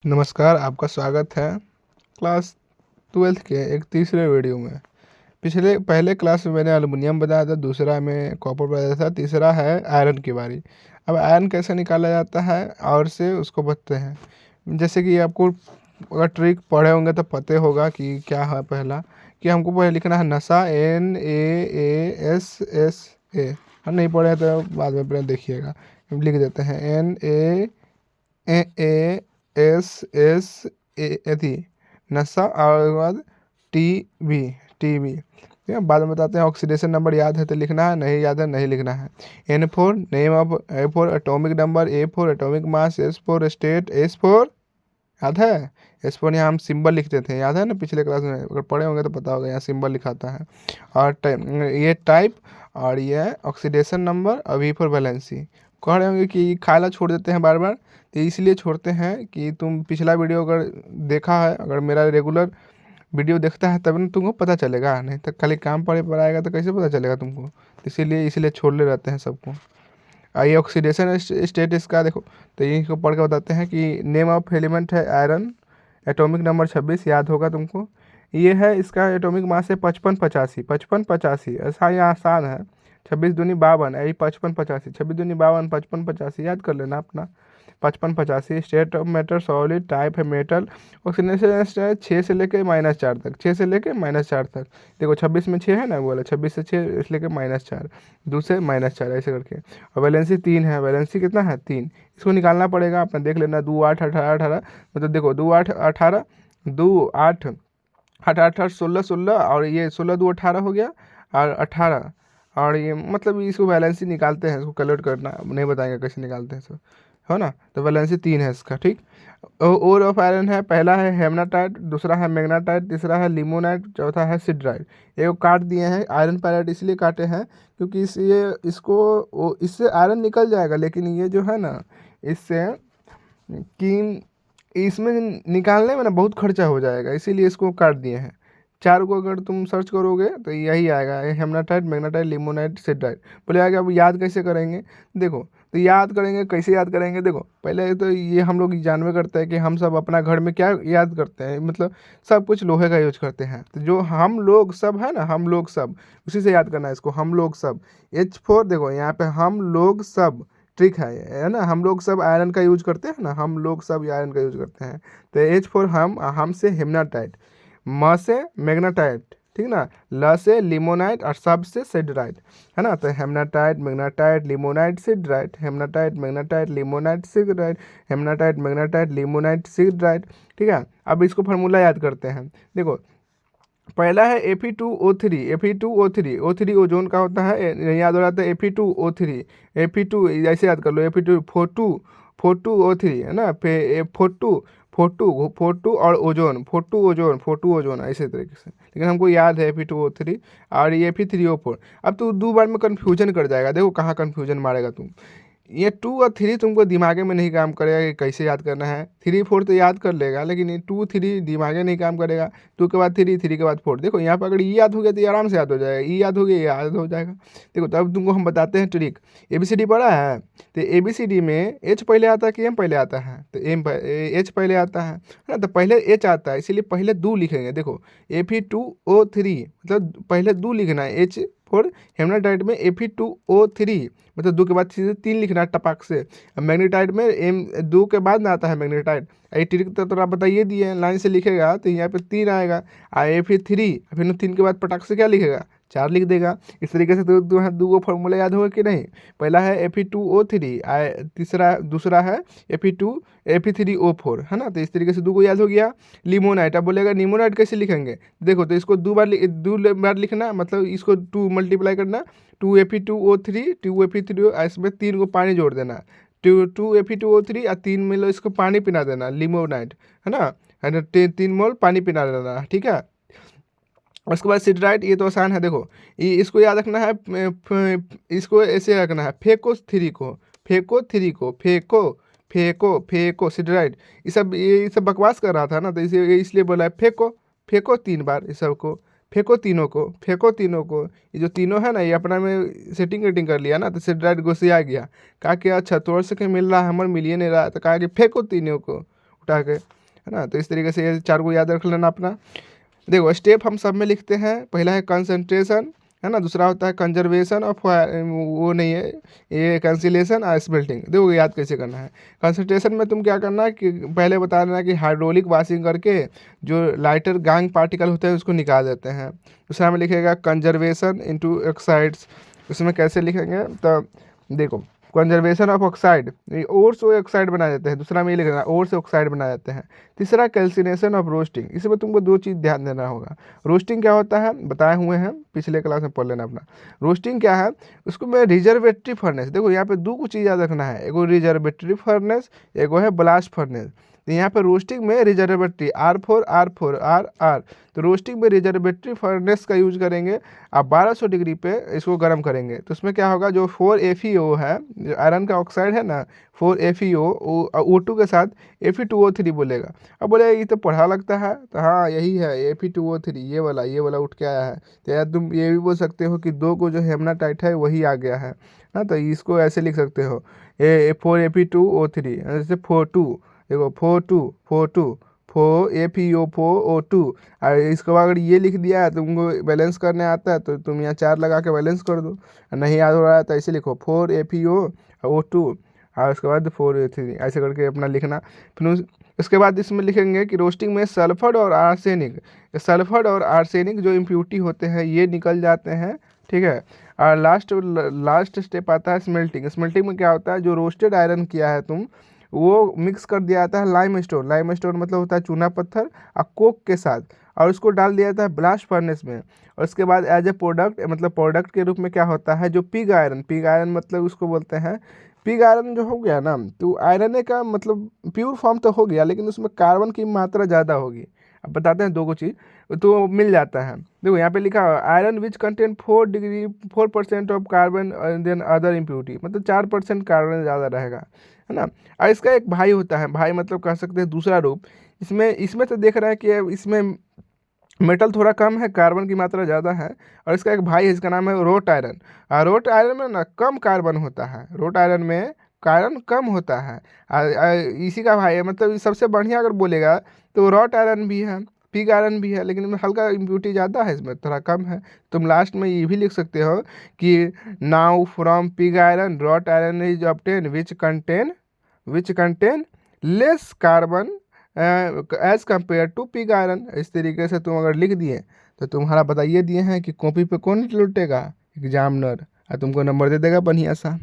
नमस्कार, आपका स्वागत है क्लास 12th के एक तीसरे वीडियो में। पहले क्लास में मैंने एल्युमिनियम बताया था, दूसरा में कॉपर बताया था, तीसरा है आयरन की बारी। अब आयरन कैसे निकाला जाता है और से उसको बताते हैं। जैसे कि आपको अगर ट्रिक पढ़े होंगे तो पता होगा कि क्या है। पहला कि हमको पहले लिखना है नशा, NaSSA। हम नहीं पढ़े तो बाद में पढ़े देखिएगा, लिख देते हैं NaSSA थी नशा, और उसके बाद टी बी। ठीक है, बाद में बताते हैं। ऑक्सीडेशन नंबर याद है तो लिखना है, नहीं याद है नहीं लिखना है। N4 name of, A4 atomic number, A4 atomic mass, S4 state, S4 याद है। S4 यहाँ हम सिंबल लिखते थे, याद है ना, पिछले क्लास में अगर पढ़े होंगे तो पता होगा, यहाँ सिंबल लिखाता है। और ये टाइप, और ये ऑक्सीडेशन नंबर, और V4 वैलेंसी। कह रहे होंगे कि खाला छोड़ देते हैं बार बार, तो इसलिए छोड़ते हैं कि तुम पिछला वीडियो अगर देखा है, अगर मेरा रेगुलर वीडियो देखता है तब ना तुमको पता चलेगा, नहीं तो खाली काम पड़े पर आएगा तो कैसे पता चलेगा तुमको। तो इसीलिए छोड़ ले रहते हैं सबको। आइए ऑक्सीडेशन स्टेट इसका देखो, तो यही को पढ़ के बताते हैं कि नेम ऑफ एलिमेंट है आयरन, एटॉमिक नंबर 26 याद होगा तुमको। ये है इसका एटॉमिक मास है 5585, 5585 ऐसा ही आसान है। 26 दूनी 52, यही 5585, 26 दूनी 52, 5585 याद कर लेना अपना। 5585 state of matter solid, type है मेटल। ऑक्सीडेशन स्टेट 6 से लेके -4 तक, 6 से लेके -4 तक। देखो 26 में 6 है ना, बोला 26 से 6 इस लेके -4, 2 से -4 ऐसे करके। और वैलेंसी 3 है, वैलेंसी कितना है 3। इसको निकालना पड़ेगा, अपना देख लेना। 2 8 18 18, मतलब देखो 2 8 18, 2 8 18 18 16 16, और ये 16 2 18 हो गया, और 18। और ये मतलब इसको वैलेंसी निकालते हैं, इसको कैलकुलेट करना नहीं बताएंगे कैसे निकालते हैं, सब हो ना। तो वैलेंसी 3 है इसका, ठीक। ओर ऑफ आयरन है, पहला है हेमनाटाइट, दूसरा है मैग्नाटाइट, तीसरा है लिमोनाइट, चौथा है सिडराइट। ये काट दिए हैं आयरन पैराइट, इसलिए काटे हैं क्योंकि इससे आयरन निकल जाएगा, लेकिन ये जो है ना, इससे कि इसमें निकालने में ना बहुत खर्चा हो जाएगा, इसीलिए इसको काट दिए हैं। चार को अगर तुम सर्च करोगे तो यही आएगा, हेमनाटाइट, मैग्नाटाइट, लिमोनाइट, सिडराइट। बोले आगे अब याद कैसे करेंगे, देखो। तो याद करेंगे कैसे, याद करेंगे देखो। पहले तो ये हम लोग जानवे करते हैं कि हम सब अपना घर में क्या याद करते हैं, मतलब सब कुछ लोहे का यूज करते हैं। तो जो हम लोग सब है ना, हम लोग सब, उसी से याद करना है इसको, हम लोग सब। H4 देखो यहाँ पे हम लोग सब, ट्रिक है ना। हम लोग सब आयरन का यूज करते हैं ना, हम लोग सब आयरन का यूज करते हैं। तो H4 हम से हेमनाटाइट, म से मैग्नाटाइट, ठीक ना, ल से लिमोनाइट, और सब से सिडराइट, है ना। तो hematite, magnetite, limonite, siderite, hematite, magnetite, limonite, siderite, hematite, magnetite, limonite, siderite. ठीक है, अब इसको फार्मूला याद करते हैं। देखो पहला है Fe2O3, Fe2O3, O3 ओजोन का होता है, नहीं याद हो रहा था Fe2O3, Fe2 ऐसे याद कर लो, Fe2 4 2 है ना, फिर 4 2 और ओजोन, 4 2 ओजोन ऐसे तरीके से, लेकिन हमको याद है Fe2O3 और ये Fe3O4। अब तू दो बार में कन्फ्यूजन कर जाएगा, देखो कहाँ कन्फ्यूजन मारेगा तुम। ये 2 और 3 तुमको दिमागे में नहीं काम करेगा कि कैसे याद करना है। 3 4 तो याद कर लेगा, लेकिन ये 2 3 दिमागे नहीं काम करेगा। 2 के बाद 3, 3 के बाद 4। देखो यहाँ पर अगर ई याद हो गया तो ये आराम से याद हो जाएगा, ई याद हो गया ये याद हो जाएगा। देखो तो अब तुमको हम बताते हैं ट्रिक। ABCD पढ़ा है, तो ABCD में H पहले आता है कि M पहले आता है, तो H पहले आता है ना, तो पहले H आता है, इसीलिए पहले 2 लिखेंगे। देखो Fe2O3, मतलब पहले 2 लिखना है, H4 हेमनाटाइट में Fe2O3, मतलब 2 के बाद सीधे 3 लिखना है टपाक से। अब मैग्नेटाइट में एम 2 के बाद ना आता है मैग्नेटाइट। ये ट्रिक तो थोड़ा बताइए दिए, लाइन से लिखेगा तो यहाँ पे 3 आएगा, आ फिर 3, फिर 3 के बाद पटाख से क्या लिखेगा, 4 लिख देगा। इस तरीके से दो गो फॉर्मूला याद होगा कि नहीं। पहला है Fe2O3, तीसरा दूसरा है Fe3O4, है ना। तो इस तरीके से 2 को याद हो गया। लिमोनाइट, अब बोलेगा लिमोनाइट कैसे लिखेंगे, देखो तो इसको 2 बार लिखना, मतलब इसको 2 मल्टीप्लाई करना, 2Fe2O3, 2Fe3O, इसमें 3 को पानी जोड़ देना, 2Fe2O3 और 3 मिलो इसको पानी पिला देना, लिमोनाइट, है ना 3 मोल पानी पिला देना, ठीक है। उसके बाद सिडराइट, ये तो आसान है, देखो ये इसको याद रखना है, इसको ऐसे रखना है, फेको सिडराइट। ये सब बकवास कर रहा था ना, तो इसलिए बोला है फेको, फेको 3 बार, इस सबको फेंको, तीनों को। ये जो तीनों है ना, ये अपना में सेटिंग वेटिंग कर लिया ना, तो सिडराइट गुस्से आ गया, कहा कि अच्छा तोड़ से कहीं मिल रहा है, हमारे मिलिए नहीं रहा, तो कहा कि फेंको तीनों को। उठा के, है ना। तो इस तरीके से ये 4 को याद रख लेना अपना। देखो स्टेप हम सब में लिखते हैं, पहला है कंसंट्रेशन, है ना, दूसरा होता है कंजर्वेशन ऑफ, वो नहीं है ये कैंसिलेशन और स्मेल्टिंग। देखो याद कैसे करना है। कंसंट्रेशन में तुम क्या करना है कि पहले बता देना कि हाइड्रोलिक वॉशिंग करके जो लाइटर गैंग पार्टिकल होते हैं उसको निकाल देते हैं। दूसरा में लिखेगा कंजर्वेशन इनटू ऑक्साइड्स, उसमें कैसे लिखेंगे तो देखो कंजर्वेशन ऑफ ऑक्साइड, और से ऑक्साइड बना देते हैं, दूसरा में ये लिखना और से ऑक्साइड बना देते हैं। तीसरा कैल्सिनेशन ऑफ रोस्टिंग, इसमें तुमको 2 चीज़ ध्यान देना होगा। रोस्टिंग क्या होता है बताए हुए हैं, पिछले क्लास में पढ़ लेना अपना। रोस्टिंग क्या है, उसको मैं रिजर्वेटरी फर्नेस, देखो यहाँ पे 2 को चीज़ याद रखना है, एगो रिजर्वेटरी फर्नेस, एगो है ब्लास्ट फर्नेस। तो यहाँ पे रोस्टिंग में रिजर्वेटरी R4 तो रोस्टिंग में रिजर्वेटरी फर्नेस का यूज करेंगे। आप 1200 डिग्री पे इसको गर्म करेंगे तो उसमें क्या होगा, जो 4FeO है, जो आयरन का ऑक्साइड है ना, 4FeO O2 के साथ Fe2O3 बोलेगा। अब बोले ये तो पढ़ा लगता है, तो हाँ यही है Fe2O3, ये वाला उठ के आया है। तो यार तुम ये भी बोल सकते हो कि 2 को जो हेमनाटाइट है वही आ गया है ना, तो इसको ऐसे लिख सकते हो 4Fe2O3, जैसे 42, देखो 4FeO4O2। और इसके बाद अगर ये लिख दिया है, तुमको बैलेंस करने आता है तो तुम यहाँ 4 लगा के बैलेंस कर दो। नहीं याद हो रहा है तो ऐसे लिखो 4FeO2 और उसके बाद 4A3, ऐसे करके अपना लिखना। फिर उसके बाद इसमें लिखेंगे कि रोस्टिंग में सल्फर और आर्सेनिक जो इम्प्यूरिटी होते हैं ये निकल जाते हैं, ठीक है। और लास्ट स्टेप आता है स्मेल्टिंग। स्मेल्टिंग में क्या होता है, जो रोस्टेड आयरन किया है तुम वो मिक्स कर दिया जाता है लाइमस्टोन मतलब होता है चूना पत्थर, और कोक के साथ, और उसको डाल दिया जाता है ब्लास्ट फर्नेस में। और उसके बाद एज ए प्रोडक्ट, मतलब प्रोडक्ट के रूप में क्या होता है, जो पिग आयरन मतलब उसको बोलते हैं पिग आयरन, जो हो गया ना, तो आयरन का मतलब प्योर फॉर्म तो हो गया लेकिन उसमें कार्बन की मात्रा ज़्यादा होगी। अब बताते हैं 2 को चीज़ तो मिल जाता है। देखो यहाँ पे लिखा है iron which contain 4% of carbon then other impurity, मतलब 4% कार्बन ज़्यादा रहेगा, है ना। और इसका एक भाई होता है, भाई मतलब कह सकते हैं दूसरा रूप। इसमें तो देख रहा है कि इसमें मेटल थोड़ा कम है, कार्बन की मात्रा ज़्यादा है। और इसका एक भाई है, इसका नाम है रोट आयरन। और रोट आयरन में ना कम कार्बन होता है, रोट आयरन में कार्बन कम होता है। इसी का भाई है, मतलब सबसे बढ़िया अगर बोलेगा तो रॉट आयरन भी है, पिग आयरन भी है, लेकिन इसमें हल्का इम्प्यूरिटी ज़्यादा है, इसमें थोड़ा कम है। तुम लास्ट में ये भी लिख सकते हो कि now from pig iron wrought iron is obtain which contain less carbon as compare to pig iron. इस तरीके से तुम अगर लिख दिए तो तुम्हारा बताइए दिए हैं कि कॉपी पे कौन लुटेगा, एग्जामिनर, और तुमको नंबर दे देगा बढ़िया सा।